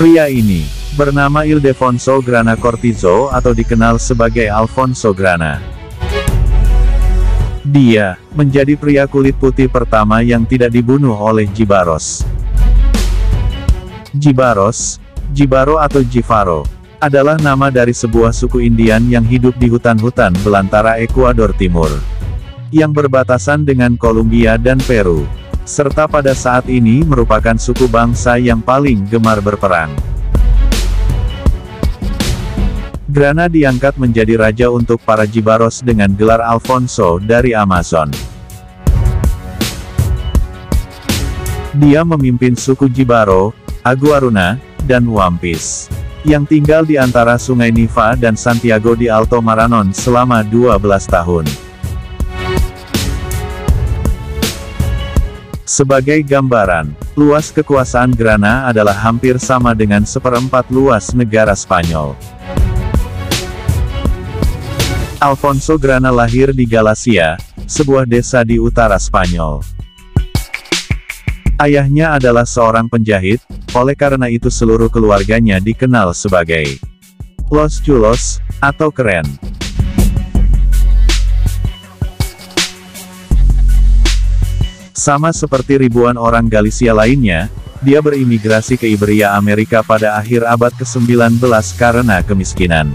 Pria ini bernama Ildefonso Grana Cortizo atau dikenal sebagai Alfonso Grana. Dia menjadi pria kulit putih pertama yang tidak dibunuh oleh Jibaros. Jibaros, Jibaro atau Jivaro, adalah nama dari sebuah suku Indian yang hidup di hutan-hutan belantara Ekuador Timur, yang berbatasan dengan Kolombia dan Peru, serta pada saat ini merupakan suku bangsa yang paling gemar berperang. Grana diangkat menjadi raja untuk para Jibaros dengan gelar Alfonso dari Amazon. Dia memimpin suku Jibaro, Aguaruna, dan Wampis, yang tinggal di antara Sungai Niva dan Santiago di Alto Maranon selama 12 tahun. Sebagai gambaran, luas kekuasaan Grana adalah hampir sama dengan seperempat luas negara Spanyol. Alfonso Grana lahir di Galicia, sebuah desa di utara Spanyol. Ayahnya adalah seorang penjahit, oleh karena itu seluruh keluarganya dikenal sebagai Los Chulos, atau keren. Sama seperti ribuan orang Galicia lainnya, dia berimigrasi ke Iberia Amerika pada akhir abad ke-19 karena kemiskinan.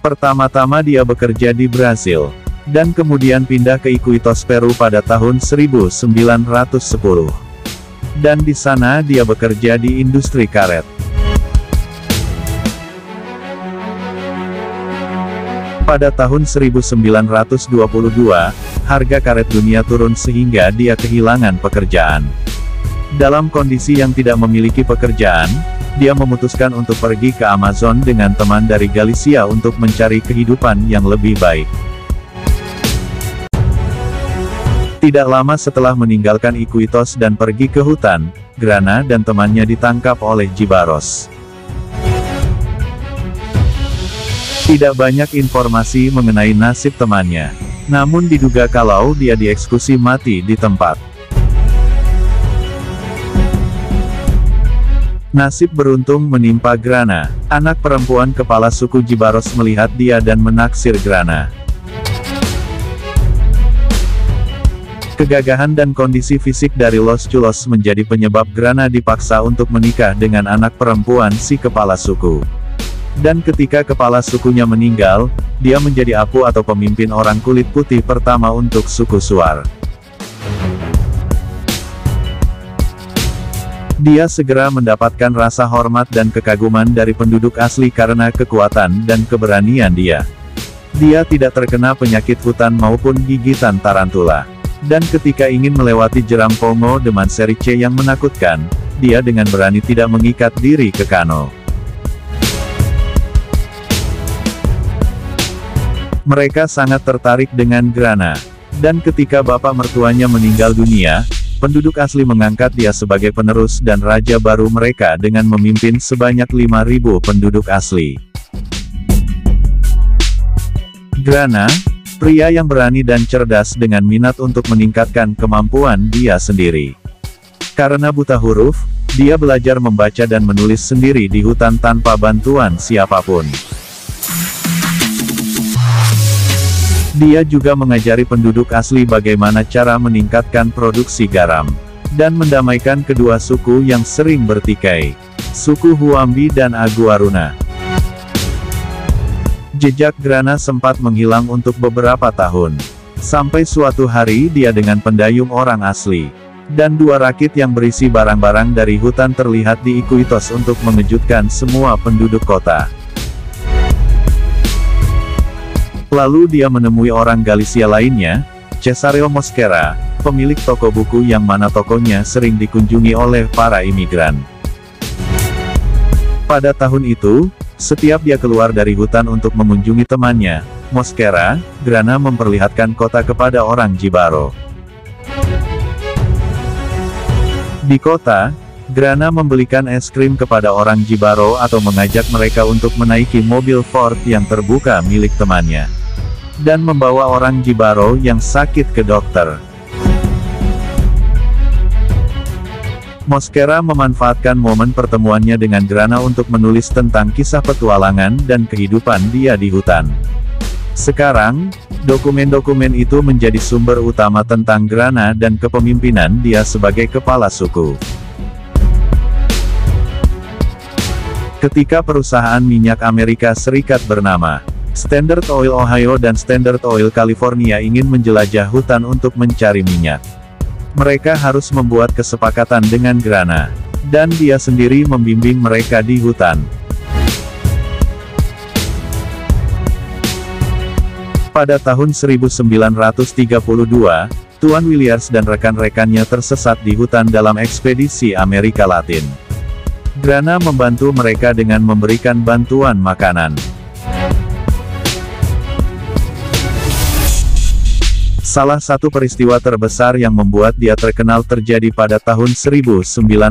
Pertama-tama dia bekerja di Brasil, dan kemudian pindah ke Iquitos, Peru pada tahun 1910. Dan di sana dia bekerja di industri karet. Pada tahun 1922, harga karet dunia turun sehingga dia kehilangan pekerjaan. Dalam kondisi yang tidak memiliki pekerjaan, dia memutuskan untuk pergi ke Amazon dengan teman dari Galicia untuk mencari kehidupan yang lebih baik. Tidak lama setelah meninggalkan Iquitos dan pergi ke hutan, Grana dan temannya ditangkap oleh Jibaros. Tidak banyak informasi mengenai nasib temannya, namun diduga kalau dia dieksekusi mati di tempat. Nasib beruntung menimpa Grana. Anak perempuan kepala suku Jibaros melihat dia dan menaksir Grana. Kegagahan dan kondisi fisik dari Los Chulos menjadi penyebab Grana dipaksa untuk menikah dengan anak perempuan si kepala suku. Dan ketika kepala sukunya meninggal, dia menjadi apu atau pemimpin orang kulit putih pertama untuk suku Shuar. Dia segera mendapatkan rasa hormat dan kekaguman dari penduduk asli karena kekuatan dan keberanian dia. Dia tidak terkena penyakit hutan maupun gigitan tarantula. Dan ketika ingin melewati jeram Pongo de Manseriche yang menakutkan, dia dengan berani tidak mengikat diri ke kano. Mereka sangat tertarik dengan Grana. Dan ketika bapak mertuanya meninggal dunia, penduduk asli mengangkat dia sebagai penerus dan raja baru mereka dengan memimpin sebanyak 5.000 penduduk asli. Grana, pria yang berani dan cerdas dengan minat untuk meningkatkan kemampuan dia sendiri. Karena buta huruf, dia belajar membaca dan menulis sendiri di hutan tanpa bantuan siapapun. Dia juga mengajari penduduk asli bagaimana cara meningkatkan produksi garam, dan mendamaikan kedua suku yang sering bertikai, suku Huambi dan Aguaruna. Jejak Grana sempat menghilang untuk beberapa tahun. Sampai suatu hari dia dengan pendayung orang asli. Dan dua rakit yang berisi barang-barang dari hutan terlihat di Iquitos untuk mengejutkan semua penduduk kota. Lalu dia menemui orang Galicia lainnya, Cesareo Mosquera, pemilik toko buku yang mana tokonya sering dikunjungi oleh para imigran. Pada tahun itu, setiap dia keluar dari hutan untuk mengunjungi temannya, Mosquera, Grana memperlihatkan kota kepada orang Jibaro. Di kota, Grana membelikan es krim kepada orang Jibaro atau mengajak mereka untuk menaiki mobil Ford yang terbuka milik temannya. Dan membawa orang Jibaro yang sakit ke dokter. Mosquera memanfaatkan momen pertemuannya dengan Grana untuk menulis tentang kisah petualangan dan kehidupan dia di hutan. Sekarang, dokumen-dokumen itu menjadi sumber utama tentang Grana dan kepemimpinan dia sebagai kepala suku. Ketika perusahaan minyak Amerika Serikat bernama Standard Oil Ohio dan Standard Oil California ingin menjelajah hutan untuk mencari minyak, mereka harus membuat kesepakatan dengan Grana, dan dia sendiri membimbing mereka di hutan. Pada tahun 1932, Tuan Williams dan rekan-rekannya tersesat di hutan dalam ekspedisi Amerika Latin. Grana membantu mereka dengan memberikan bantuan makanan. Salah satu peristiwa terbesar yang membuat dia terkenal terjadi pada tahun 1933.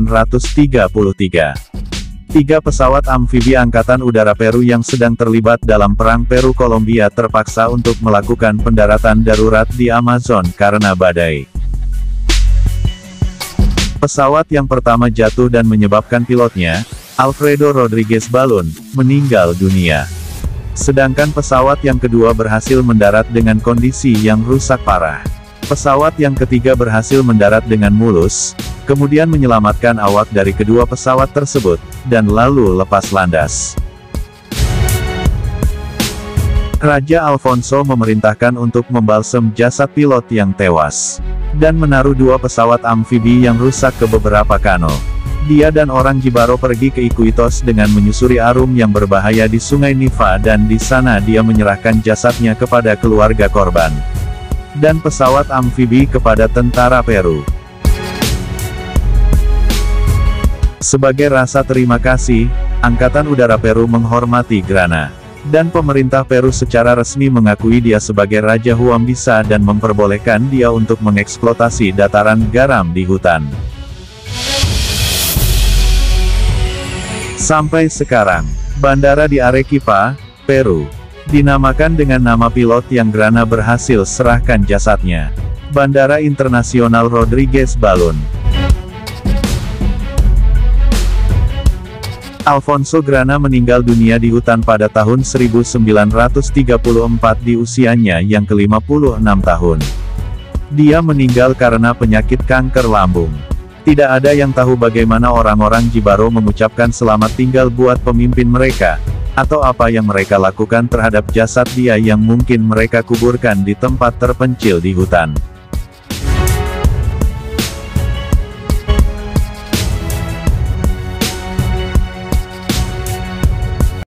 3 pesawat amfibi Angkatan Udara Peru yang sedang terlibat dalam Perang Peru-Kolombia terpaksa untuk melakukan pendaratan darurat di Amazon karena badai. Pesawat yang pertama jatuh dan menyebabkan pilotnya, Alfredo Rodriguez Balon, meninggal dunia. Sedangkan pesawat yang kedua berhasil mendarat dengan kondisi yang rusak parah. Pesawat yang ketiga berhasil mendarat dengan mulus, kemudian menyelamatkan awak dari kedua pesawat tersebut, dan lalu lepas landas. Raja Alfonso memerintahkan untuk membalsem jasad pilot yang tewas, dan menaruh 2 pesawat amfibi yang rusak ke beberapa kano. Dia dan orang Jibaro pergi ke Iquitos dengan menyusuri arung yang berbahaya di Sungai Niva dan di sana dia menyerahkan jasadnya kepada keluarga korban. Dan pesawat amfibi kepada tentara Peru. Sebagai rasa terima kasih, Angkatan Udara Peru menghormati Grana. Dan pemerintah Peru secara resmi mengakui dia sebagai Raja Huambisa dan memperbolehkan dia untuk mengeksploitasi dataran garam di hutan. Sampai sekarang, bandara di Arequipa, Peru, dinamakan dengan nama pilot yang Grana berhasil serahkan jasadnya. Bandara Internasional Rodriguez Balon. Alfonso Grana meninggal dunia di hutan pada tahun 1934 di usianya yang ke-56 tahun. Dia meninggal karena penyakit kanker lambung. Tidak ada yang tahu bagaimana orang-orang Jibaro mengucapkan selamat tinggal buat pemimpin mereka, atau apa yang mereka lakukan terhadap jasad dia yang mungkin mereka kuburkan di tempat terpencil di hutan.